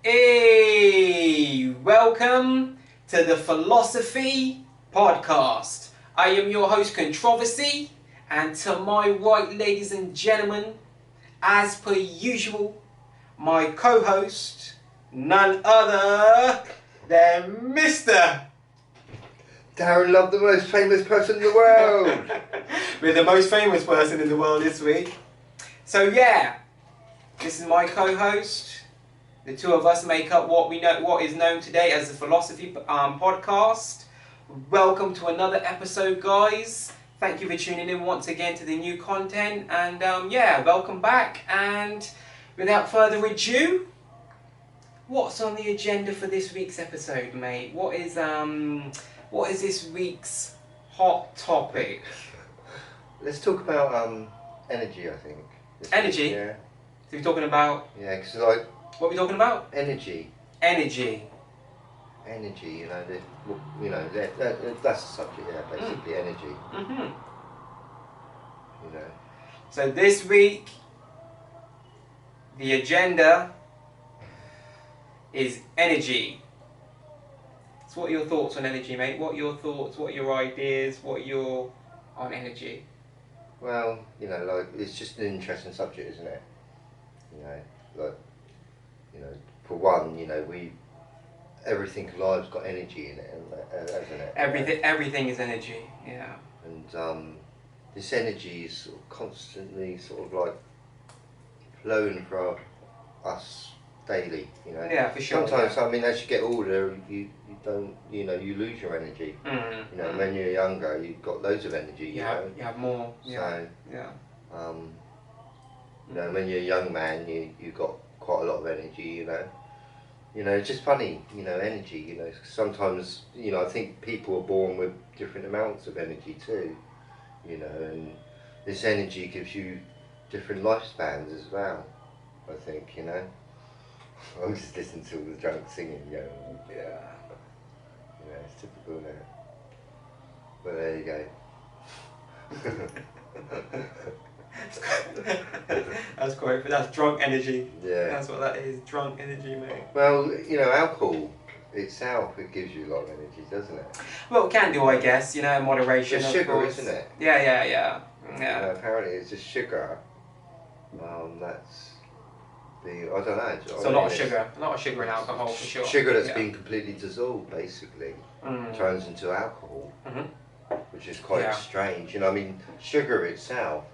Hey, welcome to the Philosophy Podcast. I am your host, Controversy, and to my right, ladies and gentlemen, as per usual, my co-host, none other than Mr. Darren Love, the most famous person in the world. We're the most famous person in the world this week. So yeah, this is my co-host. The two of us make up what is known today as the Philosophy Podcast. Welcome to another episode, guys. Thank you for tuning in once again to the new content, and yeah, welcome back. And without further ado, what's on the agenda for this week's episode, mate? What is this week's hot topic? Let's talk about energy, I think. Energy? Yeah. So we're talking about... Yeah, because like... What are we talking about? Energy. Energy. Energy, that's the subject, yeah, basically, energy. Mm-hmm. You know. So this week, the agenda is energy. So what are your thoughts on energy, mate? What are your thoughts, what are your ideas, what are your... on energy? Well, it's just an interesting subject, isn't it? For one, everything alive's got energy in it, hasn't it? Everything is energy, yeah. And this energy is sort of constantly flowing for us daily, Yeah, for sure. Sometimes, yeah. as you get older, you don't, you lose your energy. When you're younger, you've got loads of energy, you have more, So, yeah. When you're a young man, you've got quite a lot of energy, it's just funny, energy, sometimes, I think people are born with different amounts of energy too, and this energy gives you different lifespans as well, I think, I'm just listening to all the drunk singing, yeah. It's typical, isn't it? But there you go. That's drunk energy. Yeah. That's what that is, drunk energy, mate. Well, alcohol itself, it gives you a lot of energy, doesn't it? Well, it can do, I guess, in moderation. It's of sugar, course. isn't it? Yeah. Apparently it's just sugar. That's I don't know. It's a lot of sugar in alcohol, for sure. Sugar that's been completely dissolved, basically, turns into alcohol, which is quite strange. Sugar itself,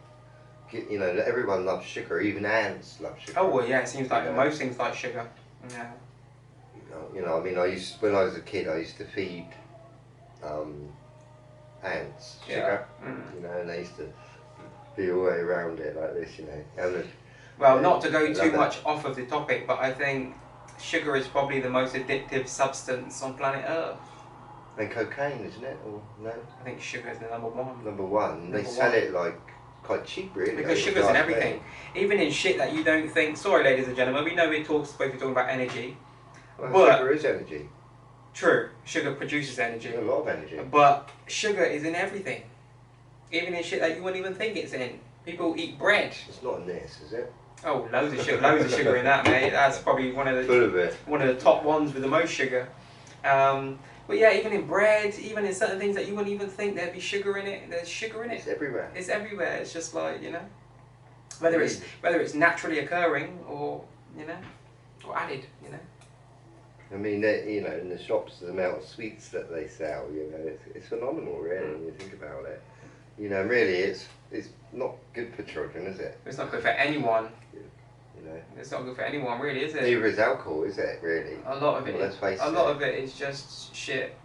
everyone loves sugar, even ants love sugar. Oh, well, yeah, it seems like most things like sugar. Yeah. When I was a kid, I used to feed ants sugar, and they used to be all the way around it like this, Well, not to go too much off of the topic, but I think sugar is probably the most addictive substance on planet Earth. And cocaine, isn't it? Or no? I think sugar is the number one. Number one. They sell it quite cheap, really. Because sugar's in everything. Even in shit that you don't think... Sorry, ladies and gentlemen, we know we're supposed to be talking about energy. Well, but sugar is energy. True. Sugar produces energy. A lot of energy. But sugar is in everything. Even in shit that you wouldn't even think it's in. People eat bread. It's not in this, is it? Oh, loads of sugar in that, mate. That's probably one of the top ones with the most sugar. But yeah, even in bread, even in certain things that you wouldn't even think there'd be sugar in it, there's sugar in it. It's everywhere. It's everywhere. It's just like, whether it's naturally occurring or or added, in the shops, the amount of sweets that they sell, it's phenomenal, really, when you think about it. Really, it's not good for children, is it? It's not good for anyone. It's not good for anyone, really, is it? Neither is alcohol, is it, really? A lot of it. Let's face it. A lot of it is just shit.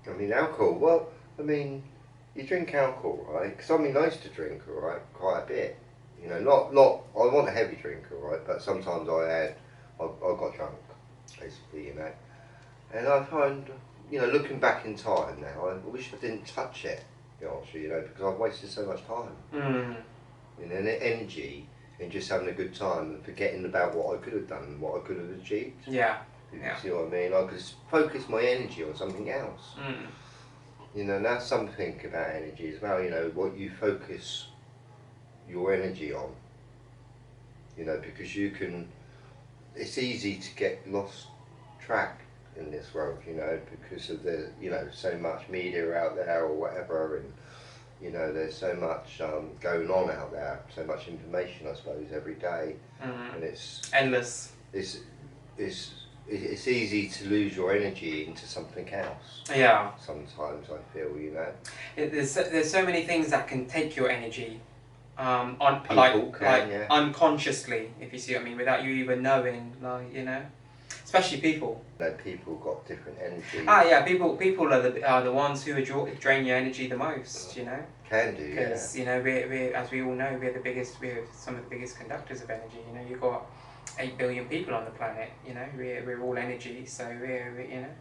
Alcohol. Well, you drink alcohol, right? Because I used to drink, all right, quite a bit. Not. I wasn't a heavy drinker, right? But sometimes I got drunk, basically, And I find, looking back in time now, I wish I didn't touch it, because I've wasted so much time. And energy. And just having a good time and forgetting about what I could have done and what I could have achieved. Yeah. You see what I mean? I could focus my energy on something else. And that's something about energy as well, what you focus your energy on. Because you can it's easy to get lost track in this world, you know, because of the, you know, so much media out there or whatever, and you know, there's so much going on out there, so much information, I suppose, every day, and it's endless. It's easy to lose your energy into something else. Yeah. Sometimes I feel, you know. There's so many things that can take your energy, Yeah. unconsciously, if you see what I mean, without you even knowing, like, you know, especially people. You know, people got different energy. Yeah, people are the ones who drain your energy the most, you know. Can do, yeah. Because you know, we as we all know, we're some of the biggest conductors of energy. You know, you've got 8 billion people on the planet. You know, we're all energy, so we're you know,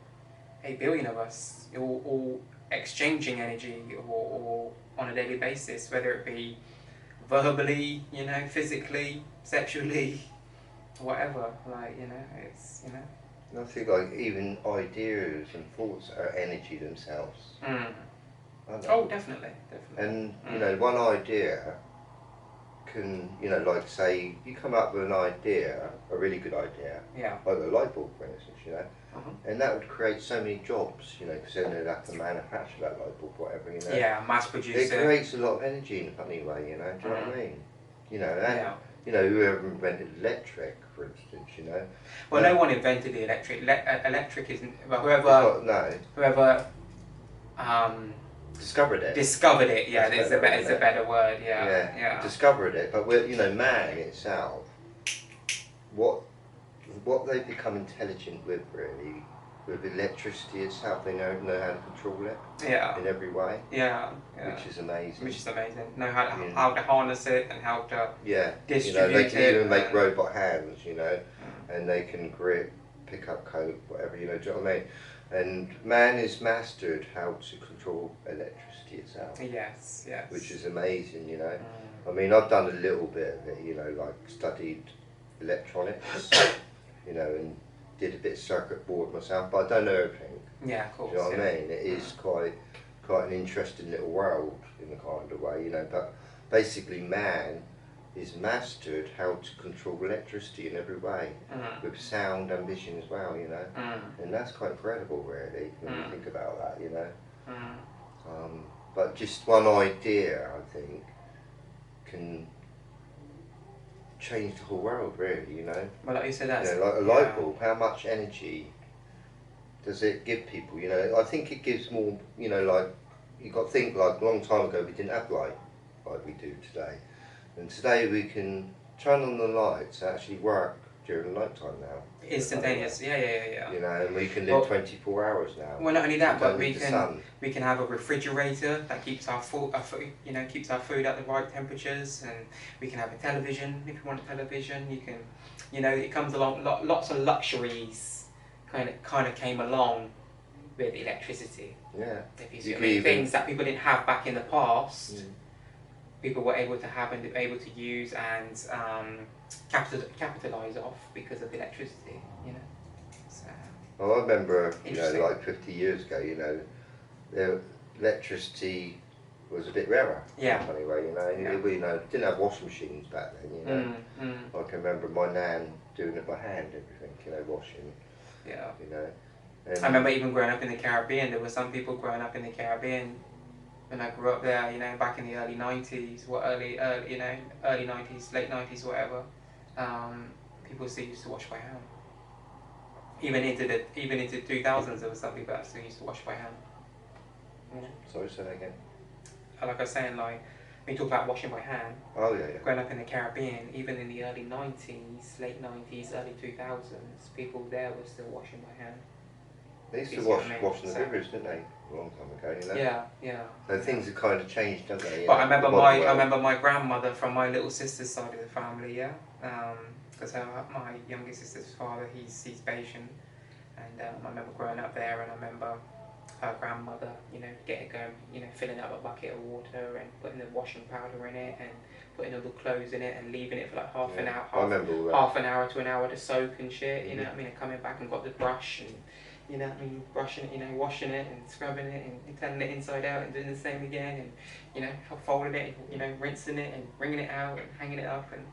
8 billion of us all exchanging energy or on a daily basis, whether it be verbally, you know, physically, sexually, whatever. Like, you know, it's, you know. And I think like even ideas and thoughts are energy themselves. Oh, definitely. And you know, one idea can, you know, like say you come up with an idea, a really good idea, like a light bulb, for instance, you know, and that would create so many jobs, you know, because then they'd have to manufacture that light bulb, whatever, you know. Yeah, mass produce it. It creates a lot of energy in a funny way, you know. Do you know what I mean? You know, and you know, whoever invented electric, for instance, you know. Well, no one invented the electric. Electric isn't. Well, whoever discovered it. Discovered it. Yeah, it's a better word. Yeah. Discovered it, but you know, man itself, what they've become intelligent with, really, with electricity itself, they know how to control it. Yeah. In every way. Yeah. Which is amazing. Know how to harness it and how to distribute you know, they can it even make robot hands, you know, and they can grip, pick up coke, whatever, you know. Do you know what I mean? And man has mastered how to control electricity itself. Yes. Which is amazing, you know. I mean, I've done a little bit of it, you know, like studied electronics, you know, and did a bit of circuit board myself, but I don't know everything. Yeah, of course. Do you know what I mean? It is quite an interesting little world in a kind of way, you know. But basically, man is mastered how to control electricity in every way, with sound and vision as well, you know. And that's quite incredible, really, when you think about that, you know. But just one idea, I think, can change the whole world, really, you know. Well, like you said, that's, you know, like a light bulb, how much energy does it give people, you know? I think it gives more, you know, like, you've got to think, like, a long time ago we didn't have light like we do today. And today we can turn on the lights and actually work during the night time now. Instantaneous, yeah. You know, and we can live 24 hours now. Well, not only that, but we can have a refrigerator that keeps our food, keeps our food at the right temperatures, and we can have a television if you want a television. You can, you know, it comes along. Lots of luxuries kind of came along with electricity. Yeah. If you see what I mean, things that people didn't have back in the past. People were able to have and able to use and capitalise off because of electricity, you know. So, well, I remember, you know, like 50 years ago, you know, the electricity was a bit rarer. Yeah. Anyway, you know, we didn't have washing machines back then, you know. I can remember my nan doing it by hand, everything, you know, washing. Yeah. You know. I remember even growing up in the Caribbean. There were some people growing up in the Caribbean. When I grew up there, you know, back in the early 90s, early 90s, late 90s, whatever, people still used to wash by hand. Even into 2000s, there was some people that still used to wash by hand. You know? Sorry, say that again. Like I was saying, like, when you talk about washing by hand, growing up in the Caribbean, even in the early 90s, late 90s, early 2000s, people there were still washing by hand. They used to wash in the rivers, didn't they? A long time ago, you know. Yeah. So things have kind of changed, don't they? But I remember my grandmother from my little sister's side of the family, because my younger sister's father, he's Bayesian, and I remember growing up there, and I remember her grandmother, you know, filling up a bucket of water and putting the washing powder in it and putting all the clothes in it and leaving it for like half an hour to an hour to soak and shit, you know what I mean, and coming back and got the brush and, You know, I mean, brushing it, you know, washing it and scrubbing it and turning it inside out and doing the same again, and you know, folding it, and, you know, rinsing it and wringing it out and hanging it up, and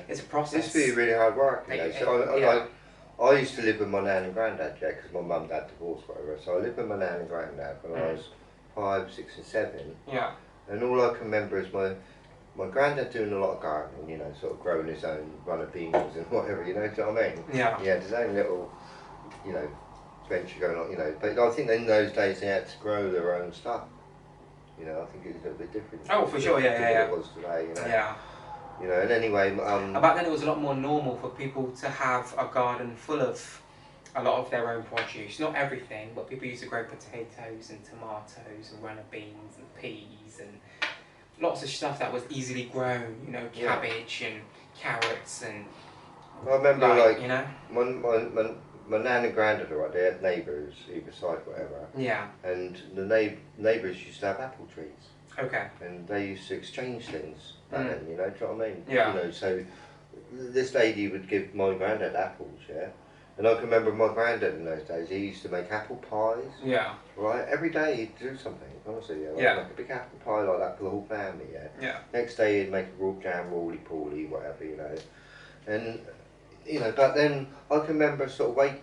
it's a process. It used to be really hard work, you know. So I used to live with my nan and granddad, yeah, because my mum and dad divorced, whatever. So I lived with my nan and granddad when I was 5, 6 and 7. Yeah. And all I can remember is my granddad doing a lot of gardening, you know, sort of growing his own run of beans and whatever, you know, do you know what I mean? Yeah. He had his own little, you know, venture going on, you know. But I think in those days they had to grow their own stuff. You know, I think it was a little bit different. Oh, for sure, yeah. What it was today, you know. Yeah. You know, and anyway, back then it was a lot more normal for people to have a garden full of a lot of their own produce. Not everything, but people used to grow potatoes and tomatoes and runner beans and peas and lots of stuff that was easily grown. You know, cabbage and carrots and. I remember, like, you know, my nan and granddad, right, they had neighbours either side, whatever. Yeah. And the neighbours used to have apple trees. Okay. And they used to exchange things back then, you know, do you know what I mean? Yeah. You know, so this lady would give my granddad apples, yeah? And I can remember my granddad in those days, he used to make apple pies. Yeah. Right? Every day he'd do something, honestly, yeah. Like a big apple pie like that for the whole family, yeah? Yeah. Next day he'd make a raw jam, roly-poly, whatever, you know. And, you know, but then I can remember I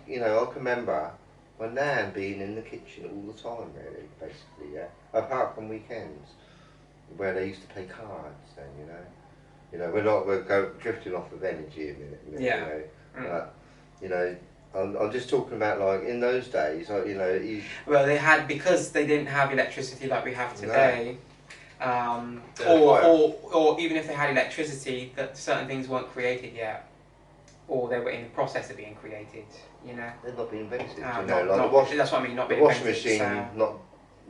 can remember my nan being in the kitchen all the time, really, basically, yeah? Apart from weekends, where they used to play cards then, you know. You know, we're drifting off of energy a minute, you know. But, you know, I'm just talking about, like, in those days, like, you know. Well, they had, because they didn't have electricity like we have today, or even if they had electricity, that certain things weren't created yet, or they were in the process of being created, you know. They're not being invented, you know, like that's what I mean, not being invented. The washing machine, not,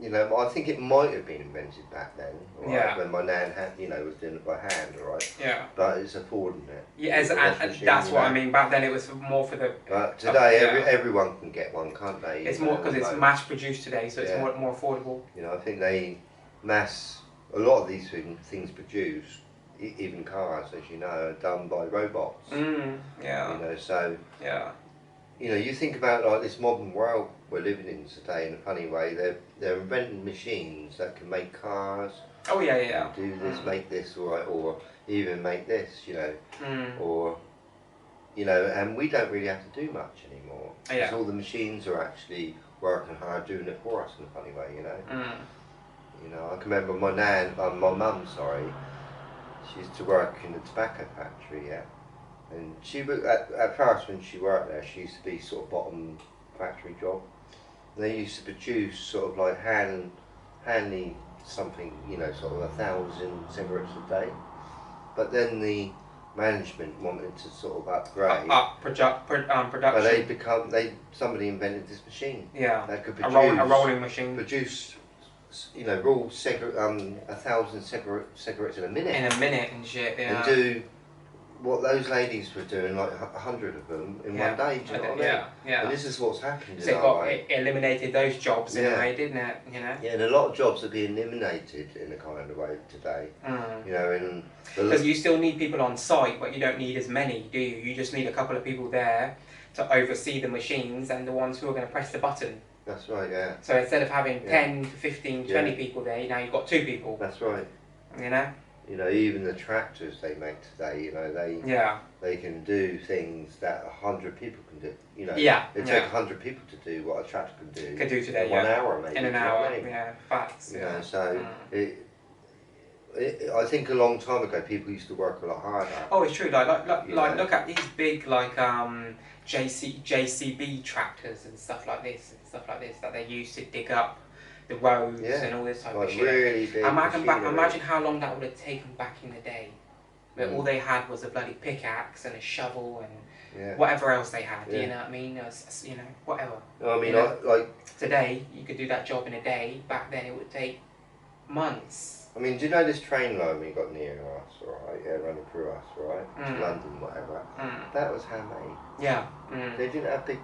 you know, I think it might have been invented back then, right, when my nan had, you know, was doing it by hand, right? Yeah. But it's affording it. Yeah, and that's what I mean. Back then it was more for the. But today, everyone can get one, can't they? It's more because it's mass produced today, so it's more affordable. You know, I think they a lot of these things produced. Even cars, as you know, are done by robots. Yeah. You know, so. Yeah. You know, you think about, like, this modern world we're living in today in a funny way. They're inventing machines that can make cars. Oh yeah. Do this, make this, or even make this. You know, or you know, and we don't really have to do much anymore. Because all the machines are actually working hard, doing it for us in a funny way. You know. You know, I can remember my mum, sorry. She used to work in the tobacco factory, yeah. And she at first when she worked there, she used to be sort of bottom factory job. And they used to produce sort of like handily something, you know, sort of 1,000 cigarettes a day. But then the management wanted to sort of upgrade. Production. But somebody invented this machine. Yeah. That could produce a rolling machine. Produce, you know, roll 1,000 cigarettes in a minute. In a minute and shit, yeah. And do what those ladies were doing, like 100 of them in one day, do you know what I mean? Yeah. And this is what's happened. So it eliminated those jobs in a way, didn't it? You know? Yeah, and a lot of jobs are being eliminated in a kind of way today. You know, because you still need people on site, but you don't need as many, do you? You just need a couple of people there to oversee the machines and the ones who are going to press the button. That's right, yeah. So instead of having 10 to 15, 20 people there, now you've got 2 people. That's right. You know? You know, even the tractors they make today, you know, they can do things that 100 people can do. You know, it takes 100 people to do what a tractor can do. Could do today, in 1 hour, maybe. In an hour, facts. You know, so I think a long time ago people used to work a lot harder. Oh, it's true. Like look at these big JCB tractors and stuff like this that they used to dig up the roads and all this type of shit. Really big imagine how long that would have taken back in the day. But all they had was a bloody pickaxe and a shovel and whatever else they had. You know what I mean? You know, whatever. I mean, like today, you could do that job in a day. Back then, it would take months. I mean, do you know this train line we got near us, right? Yeah, running through us, right? To London, whatever. That was handmade. Yeah. They didn't have big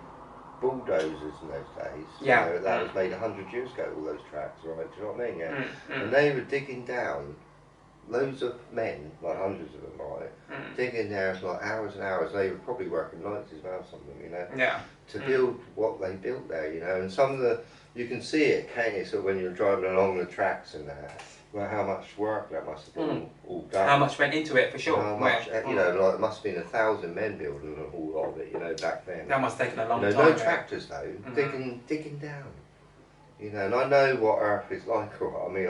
bulldozers in those days. Yeah. You know, that was made 100 years ago, all those tracks, right? Do you know what I mean? Yeah. And they were digging down loads of men, like hundreds of them, right, digging there for like hours and hours. They were probably working nights as well, some of them, you know, to build what they built there, you know. And some of the, you can see it, can't you? So when you're driving along the tracks and that, well, how much work that must have been all done. How much went into it, for sure. How much, you know, like it must have been 1,000 men building a whole lot of it, you know, back then. That must have taken a long time. No tractors though, digging down. You know, and I know what Earth is like, right? I mean,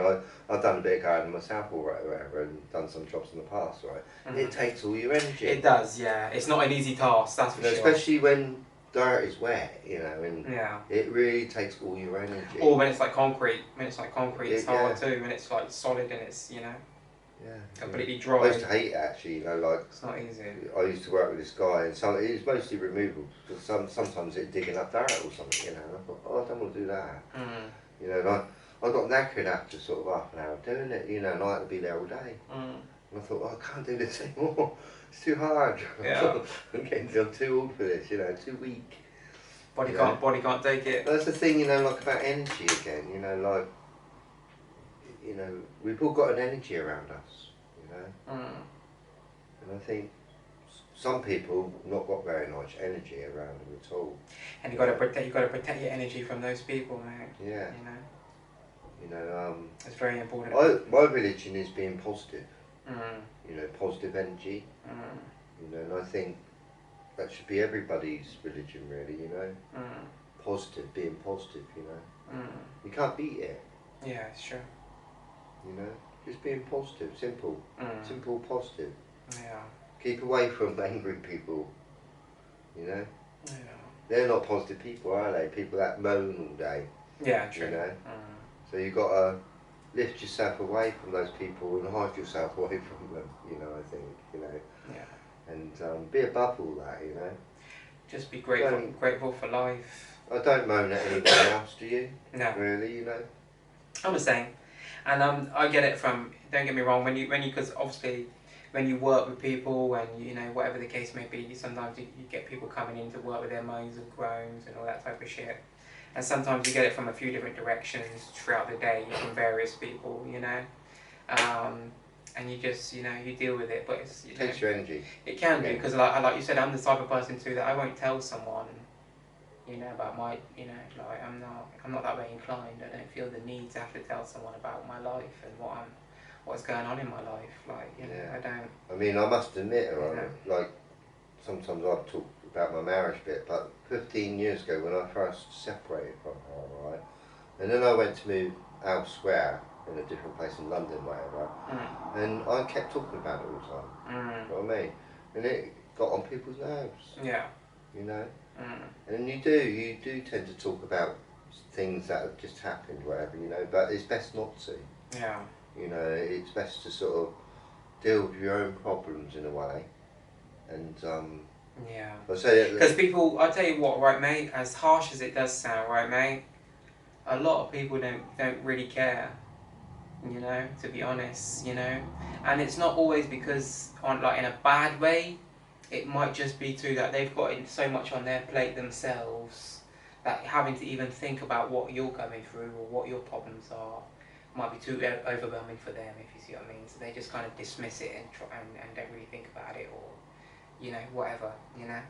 I've done a bit of gardening myself or whatever, and done some jobs in the past, right? It takes all your energy. It does, yeah. It's not an easy task, that's for sure. Especially when dirt is wet, you know, and it really takes all your energy. Or when it's like concrete. When it's like concrete, it's hard too. When it's like solid and it's, you know, completely dry. I used to hate it actually, you know, like it's not easy. I used to work with this guy, and it was mostly removal because sometimes it's digging up dirt or something, you know. And I thought, oh, I don't want to do that. You know, and I got knackered after sort of half an hour doing it, you know, and I had to be there all day. And I thought, oh, I can't do this anymore. It's too hard. Yeah. I'm too old for this, you know, too weak. Body can't take it. That's the thing, you know, like about energy again, you know, like, you know, we've all got an energy around us, you know. And I think some people have not got very much energy around them at all. And you got to protect your energy from those people, mate. Yeah. You know. It's very important. My religion is being positive. You know, positive energy. You know, and I think that should be everybody's religion, really. You know, positive, being positive. You know, you can't beat it. Yeah, it's true. You know, just being positive, simple, simple, positive. Yeah. Keep away from angry people. You know. Yeah. They're not positive people, are they? People that moan all day. Yeah, true. You know. So you've got to lift yourself away from those people and hide yourself away from them. You know, I think. You know. Yeah. And be above all that. You know. Just be grateful for life. I don't moan at anyone else. Do you? No. Really, you know. I'm the same, and I get it from. Don't get me wrong. When you because obviously. When you work with people and, you know, whatever the case may be, sometimes you get people coming in to work with their moans and groans and all that type of shit. And sometimes you get it from a few different directions throughout the day from various people, you know. And you just, you know, you deal with it, but it's... It takes your energy. It can do, because like you said, I'm the type of person too that I won't tell someone, you know, about my, you know, like I'm not that way inclined. I don't feel the need to have to tell someone about my life and what's going on in my life, like, you know, I don't... I mean, I must admit, right, like, sometimes I've talked about my marriage bit, but 15 years ago when I first separated from her, right, and then I went to move elsewhere, in a different place in London, whatever, and I kept talking about it all the time, you know what I mean? And it got on people's nerves, you know, and you do tend to talk about things that have just happened, whatever, you know, but it's best not to. Yeah. You know, it's best to sort of deal with your own problems in a way, and I say because people, I tell you what, right, mate. As harsh as it does sound, right, mate. A lot of people don't really care, you know. To be honest, you know, and it's not always because like in a bad way. It might just be too that they've got so much on their plate themselves that having to even think about what you're going through or what your problems are might be too overwhelming for them, if you see what I mean. So they just kind of dismiss it and don't really think about it, or, you know, whatever, you know.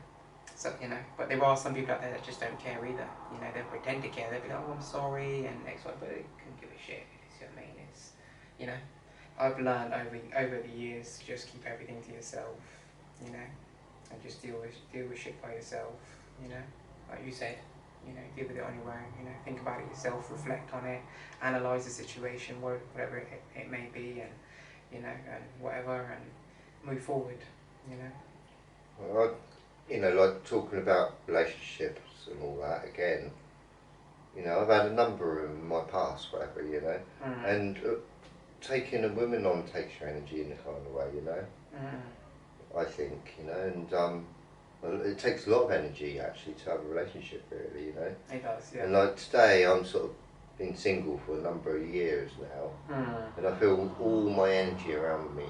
So, you know, but there are some people out there that just don't care either. You know, they pretend to care. They'll be like, oh, I'm sorry, and X, Y, but they couldn't give a shit, if you see what I mean. It's, you know, I've learned over the years to just keep everything to yourself, you know, and just deal with shit by yourself, you know, like you said. You know, deal with it on your own, you know, think about it yourself, reflect on it, analyse the situation, whatever it may be, and, you know, and whatever, and move forward, you know. Well, you know, like talking about relationships and all that, again, you know, I've had a number of them in my past, whatever, you know, and taking a woman on takes your energy in a kind of way, you know, I think, you know, and well, it takes a lot of energy actually to have a relationship, really, you know. It does, yeah. And like today, I'm sort of been single for a number of years now, and I feel all my energy around me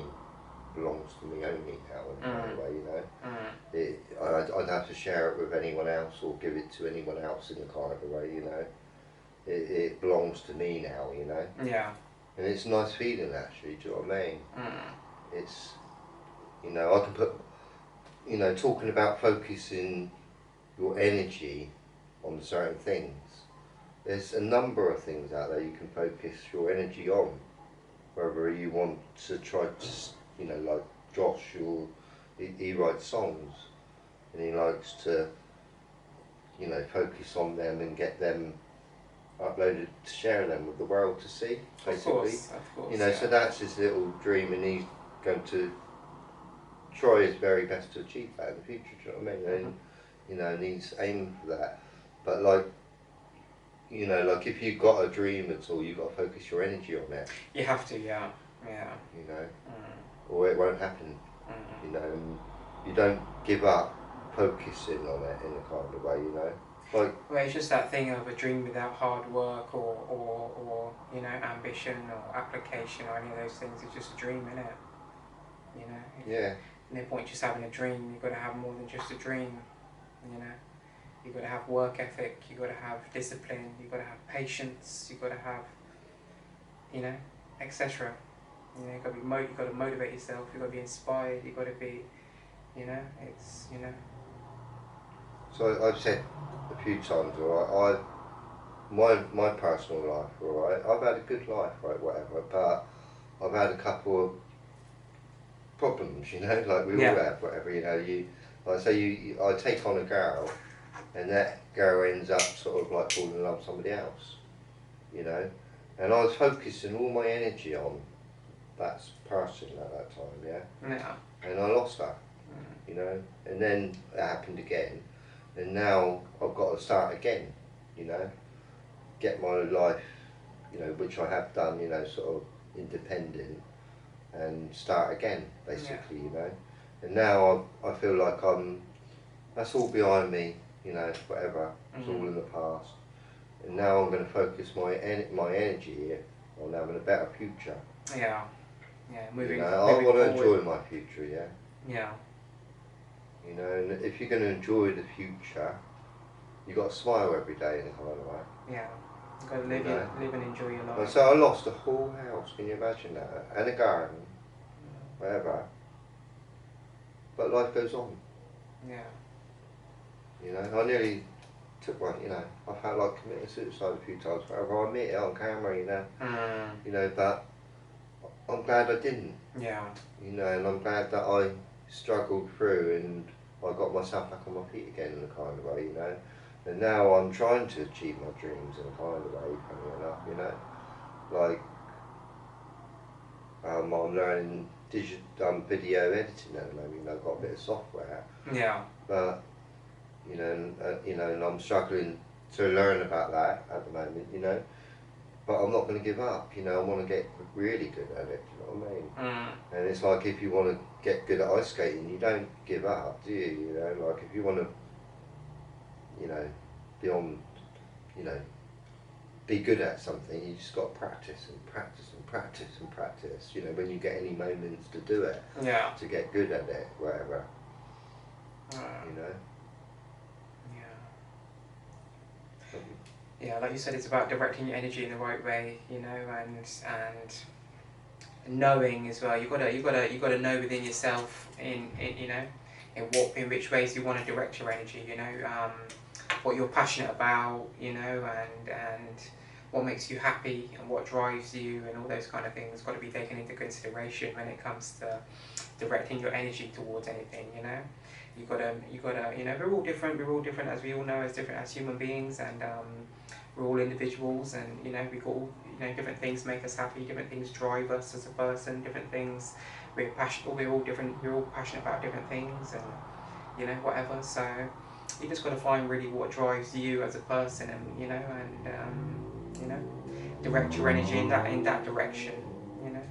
belongs to me only now, in a kind of way, you know. I'd have to share it with anyone else or give it to anyone else in a kind of a way, you know. It belongs to me now, you know. Yeah. And it's a nice feeling actually, do you know what I mean? Mm. It's, you know, I can put, you know, talking about focusing your energy on certain things. There's a number of things out there you can focus your energy on. Whether you want to try to, you know, like Josh, he writes songs and he likes to, you know, focus on them and get them uploaded to share them with the world to see, basically. Of course, you know, so that's his little dream, and he's going to try his very best to achieve that in the future. Do you know what I mean? And you know, and he's aiming for that. But like, you know, like if you've got a dream at all, you've got to focus your energy on it. You have to, yeah. You know, or it won't happen. You know, and you don't give up focusing on it in a kind of way. You know. Like, well, it's just that thing of a dream without hard work or you know, ambition or application or any of those things. It's just a dream, isn't it? You know. Yeah. No point just having a dream. You've got to have more than just a dream. You know. You've got to have work ethic. You've got to have discipline. You've got to have patience. You've got to have, you know, etc. You know, you've got to you've got to motivate yourself. You've got to be inspired. You've got to be, you know, it's, you know. So I've said a few times, alright, my personal life, alright, I've had a good life, right, whatever, but I've had a couple of problems, you know, like we all have, whatever, you know, I take on a girl, and that girl ends up sort of like falling in love with somebody else, you know, and I was focusing all my energy on that person at that time, and I lost her, you know, and then it happened again. And now I've got to start again, you know, get my life, you know, which I have done, you know, sort of independent, and start again, basically, you know. And now I feel like that's all behind me, you know, whatever, it's all in the past. And now I'm going to focus my energy here on having a better future. Yeah, moving, you know, I want to enjoy my future, Yeah. You know, and if you're going to enjoy the future, you've got to smile every day in a kind of way. Yeah, you've got to live and enjoy your life. So I lost a whole house, can you imagine that? And a garden, whatever. But life goes on. Yeah. You know, I nearly took one, you know, I felt like committing suicide a few times, whatever. I admit it on camera, you know. You know, but I'm glad I didn't. Yeah. You know, and I'm glad that I struggled through and I got myself back on my feet again in a kind of way, you know. And now I'm trying to achieve my dreams in a kind of way, funny enough, you know. Like, I'm learning video editing at the moment, you know, I've got a bit of software. Yeah. But, you know, and I'm struggling to learn about that at the moment, you know. But I'm not going to give up, you know, I want to get really good at it, do you know what I mean? And it's like if you want to get good at ice skating, you don't give up, do you? You know, like if you want to, you know, be good at something, you just got to practice and practice and practice and practice, you know, when you get any moments to do it, to get good at it, whatever, you know. Yeah, like you said, it's about directing your energy in the right way, you know, and knowing as well. You gotta know within yourself in you know, in which ways you want to direct your energy. You know, what you're passionate about, you know, and what makes you happy and what drives you and all those kind of things got to be taken into consideration when it comes to directing your energy towards anything. You know, you gotta, you know, we're all different as we all know, as different as human beings, and we're all individuals, and you know, we got all, you know, different things make us happy, different things drive us as a person, different things we're passionate, we're all passionate about different things, and you know, whatever. So you just got to find really what drives you as a person, and you know, and you know, direct your energy in that direction, you know,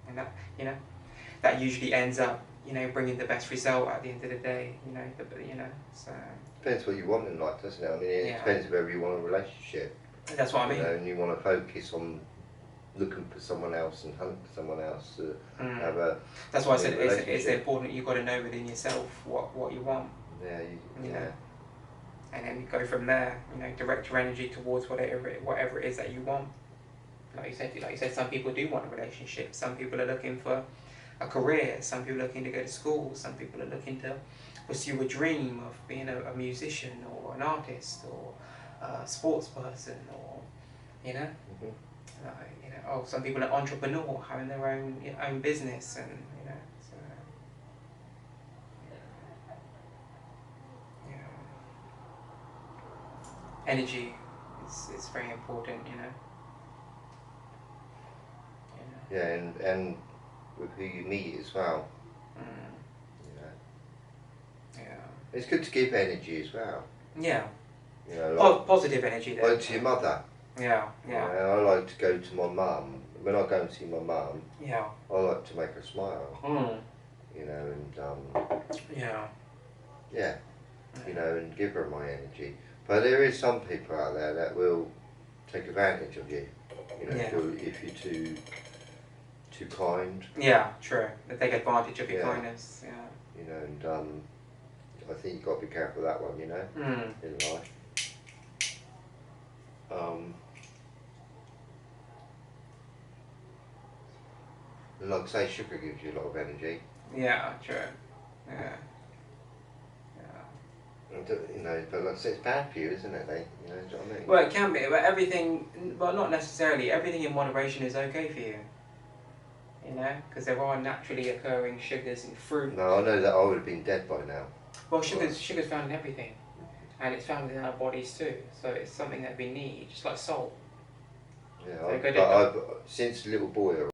and that, you know, that usually ends up, you know, bringing the best result at the end of the day, you know, so. Depends what you want in life, doesn't it? I mean, it depends whether you want a relationship. That's what I mean. You know, and you want to focus on looking for someone else and hunting for someone else to have a. That's why I said it's important. You've got to know within yourself what you want. Yeah. You know. And then you go from there. You know, direct your energy towards whatever it is that you want. like you said, some people do want a relationship. Some people are looking for a career. Some people are looking to go to school. Some people are looking to pursue a dream of being a musician or an artist or a sports person, or you know, some people are entrepreneur, having their own business, and you know, so, energy is very important, you know. Yeah, and with who you meet as well. You know. Yeah. It's good to give energy as well. Yeah. You know, like, positive energy there. Like to your mother. Yeah, yeah. You know, I like to go to my mum. When I go and see my mum, yeah, I like to make her smile. You know, and yeah, you know, and give her my energy. But there is some people out there that will take advantage of you. You know, if you're too kind. Yeah, true. They take advantage of your kindness. Yeah. You know, and I think you've got to be careful of that one. You know, in life. Like I say, sugar gives you a lot of energy. Yeah, true. Yeah. And, you know, but like I say, it's bad for you, isn't it? You know, do you know what I mean? Well, it can be, but everything, well, not necessarily. Everything in moderation is okay for you. You know, because there are naturally occurring sugars in fruit. No, I know that I would have been dead by now. Well, sugar's found in everything, and it's found in our bodies too. So it's something that we need, just like salt. Yeah, since a little boy.